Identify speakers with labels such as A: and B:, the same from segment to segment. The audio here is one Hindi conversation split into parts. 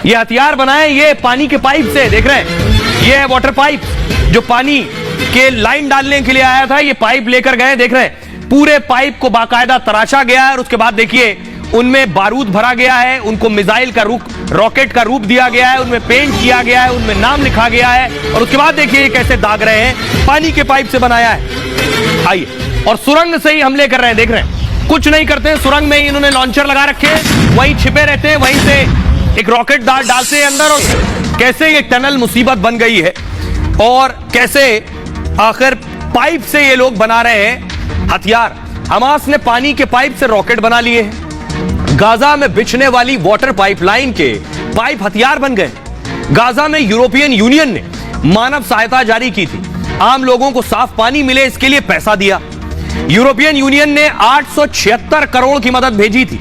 A: ये हथियार बनाए ये पानी के पाइप से, देख रहे हैं ये है वाटर पाइप जो पानी के लाइन डालने के लिए आया था। ये पाइप लेकर गए, देख रहे हैं पूरे पाइप को बाकायदा तराशा गया है और उसके बाद देखिए उनमें बारूद भरा गया है, उनको मिसाइल का रूप, रॉकेट का रूप दिया गया है, उनमें पेंट किया गया है, उनमें नाम लिखा गया है और उसके बाद देखिए ये कैसे दाग रहे हैं, पानी के पाइप से बनाया है। आइए, और सुरंग से ही हमले कर रहे हैं, देख रहे हैं कुछ नहीं करते हैं, सुरंग में ही इन्होंने लॉन्चर लगा रखे हैं, वहीं छिपे रहते हैं, वहीं से एक रॉकेट डालते हैं अंदर और कैसे ये टनल मुसीबत बन गई है और कैसे आखिर पाइप से ये लोग बना रहे हैं हथियार। हमास ने पानी के पाइप से रॉकेट बना लिए हैं, गाजा में बिछने वाली वाटर पाइपलाइन के पाइप हथियार बन गए। गाजा में यूरोपियन यूनियन ने मानव सहायता जारी की थी, आम लोगों को साफ पानी मिले इसके लिए पैसा दिया। यूरोपियन यूनियन ने 876 करोड़ की मदद भेजी थी।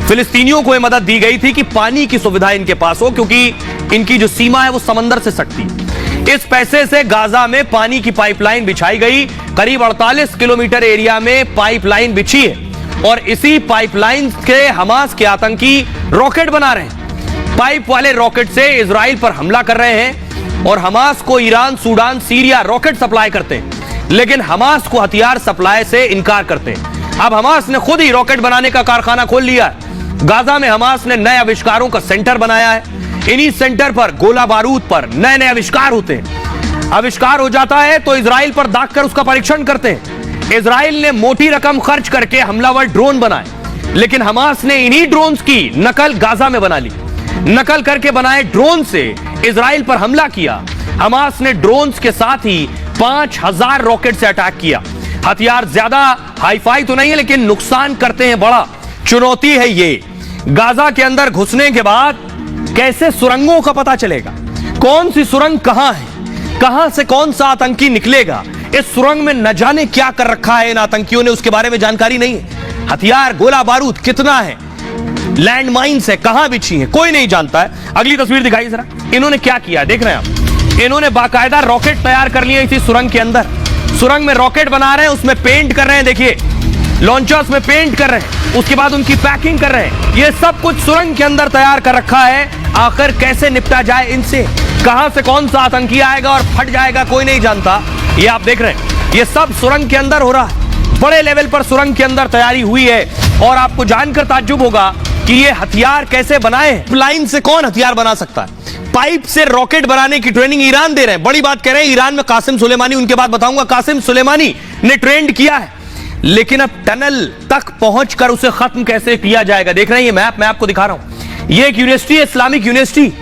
A: फिलिस्तीनियों को यह मदद दी गई थी कि पानी की सुविधा इनके पास हो, क्योंकि इनकी जो सीमा है वो समंदर से सटती है। इस पैसे से गाजा में पानी की पाइपलाइन बिछाई गई, करीब 48 किलोमीटर एरिया में पाइपलाइन बिछी है और इसी पाइपलाइन के हमास के आतंकी रॉकेट बना रहे हैं। पाइप वाले रॉकेट से इजराइल पर हमला कर रहे हैं और हमास को Iran, Sudan, Syria rocket supply करते हैं, लेकिन हमास को हथियार सप्लाई से इनकार करते हैं। अब हमास ने खुद ही रॉकेट बनाने का कारखाना खोल लिया है। गाजा में हमास ने नए आविष्कारों का सेंटर बनाया है। इन्हीं सेंटर पर गोला बारूद पर नए नए आविष्कार होते हैं। आविष्कार हो जाता है तो इजराइल पर दागकर उसका परीक्षण करते हैं। इजराइल ने मोटी रकम खर्च करके हमलावर ड्रोन बनाए, लेकिन हमास ने इन्हीं ड्रोन्स की नकल गाजा में बना ली। नकल करके बनाए ड्रोन से इजराइल पर हमला किया। हमास ने ड्रोन्स के साथ ही 5000 रॉकेट से अटैक किया। हथियार ज्यादा हाईफाई तो नहीं है, लेकिन नुकसान करते हैं बड़ा। चुनौती है ये, गाजा के अंदर घुसने के बाद कैसे सुरंगों का पता चलेगा, कौन सी सुरंग कहां है, कहां से कौन सा आतंकी निकलेगा, इस सुरंग में न जाने क्या कर रखा है इन आतंकियों ने, उसके बारे में जानकारी नहीं है। हथियार, गोला बारूद कितना है, लैंड माइन्स है, कहां बिछी है, कोई नहीं जानता है। अगली तस्वीर दिखाई जरा, इन्होंने क्या किया देख रहे हैं आप। इन्होंने बाकायदा रॉकेट तैयार कर लिए इसी सुरंग के अंदर। सुरंग में रॉकेट बना रहे हैं, उसमें पेंट कर रहे हैं, देखिए लॉन्चर्स में पेंट कर रहे हैं, उसके बाद उनकी पैकिंग कर रहे हैं। ये सब कुछ सुरंग के अंदर तैयार कर रखा है। आखिर कैसे निपटा जाए इनसे, कहां से कौन सा आतंकी आएगा और फट जाएगा, कोई नहीं जानता। ये आप देख रहे हैं, ये सब सुरंग के अंदर हो रहा है। बड़े लेवल पर सुरंग के अंदर तैयारी हुई है और आपको जानकर ताज्जुब होगा कि ये हथियार कैसे बनाए। पाइपलाइन से कौन हथियार बना सकता है? पाइप से रॉकेट बनाने की ट्रेनिंग ईरान दे रहे हैं। बड़ी बात कह रहे हैं, ईरान में कासिम सुलेमानी, उनके बाद बताऊंगा, कासिम सुलेमानी ने ट्रेंड किया है। लेकिन अब टनल तक पहुंचकर उसे खत्म कैसे किया जाएगा, देख रहे हैं ये मैप मैं आपको दिखा रहा हूं। ये एक यूनिवर्सिटी है, इस्लामिक यूनिवर्सिटी,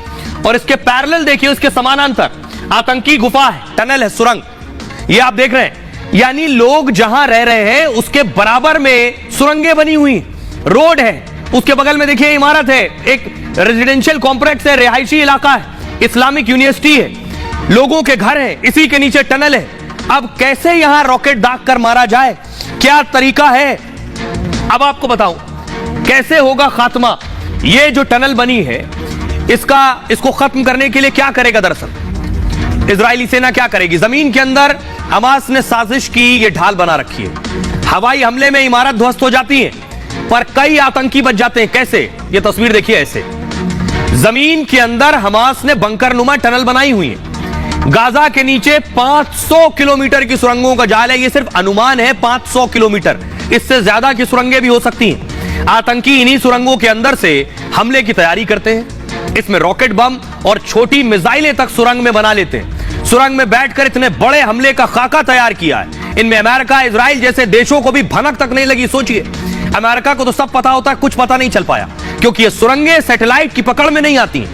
A: और इसके पैरेलल देखिए, उसके समानांतर आतंकी गुफा है, टनल है, सुरंग, ये आप देख रहे हैं। यानी लोग जहां रह रहे हैं उसके बराबर में सुरंगें बनी हुई, रोड है, उसके बगल में देखिए इमारत है, एक रेजिडेंशियल कॉम्प्लेक्स है, रिहायशी इलाका है, इस्लामिक यूनिवर्सिटी है, लोगों के घर है, इसी के नीचे टनल है। अब कैसे यहां रॉकेट दाग कर मारा जाए, क्या तरीका है, अब आपको बताऊं कैसे होगा खात्मा। ये जो टनल बनी है इसको खत्म करने के लिए क्या करेगा, दरअसल इजरायली सेना क्या करेगी, जमीन के अंदर हमास ने साजिश की, ये ढाल बना रखी है। हवाई हमले में इमारत ध्वस्त हो जाती है पर कई आतंकी बच जाते हैं। कैसे, ये तस्वीर देखिए, ऐसे जमीन के अंदर हमास ने बंकरनुमा टनल बनाई हुई है। गाजा के नीचे 500 किलोमीटर की सुरंगों का जाल है। यह सिर्फ अनुमान है, 500 किलोमीटर, इससे ज्यादा की सुरंगें भी हो सकती हैं। आतंकी इन्हीं सुरंगों के अंदर से हमले की तैयारी करते हैं। इसमें रॉकेट बम और छोटी मिसाइलें तक सुरंग में बना लेते हैं। सुरंग में बैठकर इतने बड़े हमले का खाका तैयार किया है। इनमें अमेरिका, इजराइल जैसे देशों को भी भनक तक नहीं लगी। सोचिए, अमेरिका को तो सब पता होता है, कुछ पता नहीं चल पाया, क्योंकि ये सुरंगें सैटेलाइट की पकड़ में नहीं आती।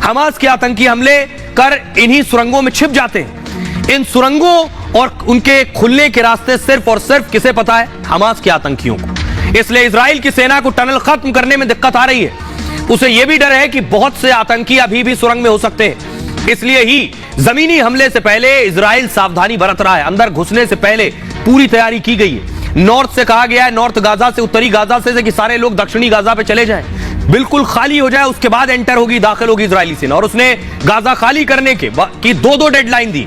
A: हमास के आतंकी हमले कर इन्हीं सुरंगों में छिप जाते हैं। इन सुरंगों और उनके खुलने के रास्ते सिर्फ और सिर्फ किसे पता है, हमास के आतंकियों को। इसलिए इजराइल की सेना को टनल खत्म करने में दिक्कत आ रही है। उसे यह भी डर है कि बहुत से आतंकी अभी भी सुरंग में हो सकते हैं। इसलिए ही जमीनी हमले से पहले इजराइल सावधानी बरत रहा है। अंदर घुसने से पहले पूरी तैयारी की गई है। नॉर्थ से कहा गया है, नॉर्थ गाजा से, उत्तरी गाजा से कि सारे लोग दक्षिणी गाजा पे चले जाएं, बिल्कुल खाली हो जाए, उसके बाद एंटर होगी, दाखिल होगी इजरायली सेना। और उसने गाजा खाली करने के की दो डेडलाइन दी,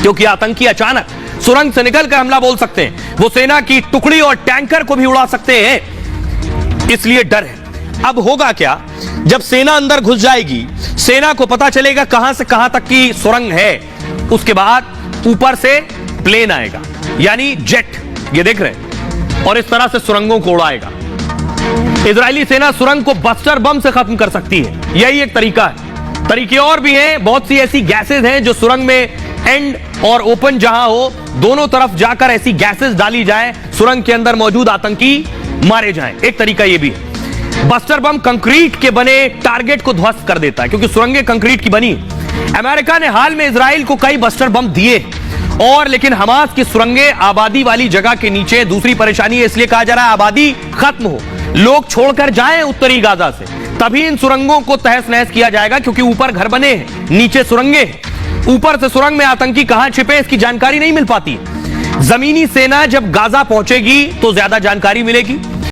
A: क्योंकि आतंकी अचानक सुरंग से निकलकर हमला बोल सकते हैं। वो सेना की टुकड़ी और टैंकर को भी उड़ा सकते हैं, इसलिए डर है। अब होगा क्या, जब सेना अंदर घुस जाएगी, सेना को पता चलेगा कहां से कहां तक की सुरंग है, उसके बाद ऊपर से प्लेन आएगा यानी जेट, ये देख रहे हैं, और इस तरह से सुरंगों को उड़ाएगा। इजरायली सेना सुरंग को बस्टर बम से खत्म कर सकती है, यही एक तरीका है। तरीके और भी हैं, बहुत सी ऐसी गैसेज हैं जो सुरंग में एंड और ओपन जहां हो दोनों तरफ जाकर ऐसी गैसेज डाली जाए, सुरंग के अंदर मौजूद आतंकी मारे जाएं। एक तरीका यह भी है। बस्टर बम कंक्रीट के बने टारगेट को ध्वस्त कर देता है, क्योंकि सुरंगें कंक्रीट की बनी। अमेरिका ने हाल में इजराइल को कई बस्टर बम दिए, और लेकिन हमास की सुरंगें आबादी वाली जगह के नीचे। दूसरी परेशानी है, इसलिए कहा जा रहा है आबादी खत्म हो, लोग छोड़कर जाएं उत्तरी गाजा से, तभी इन सुरंगों को तहस नहस किया जाएगा, क्योंकि ऊपर घर बने हैं, नीचे सुरंगें हैं। ऊपर से सुरंग में आतंकी कहां छिपे इसकी जानकारी नहीं मिल पाती। जमीनी सेना जब गाजा पहुंचेगी तो ज्यादा जानकारी मिलेगी।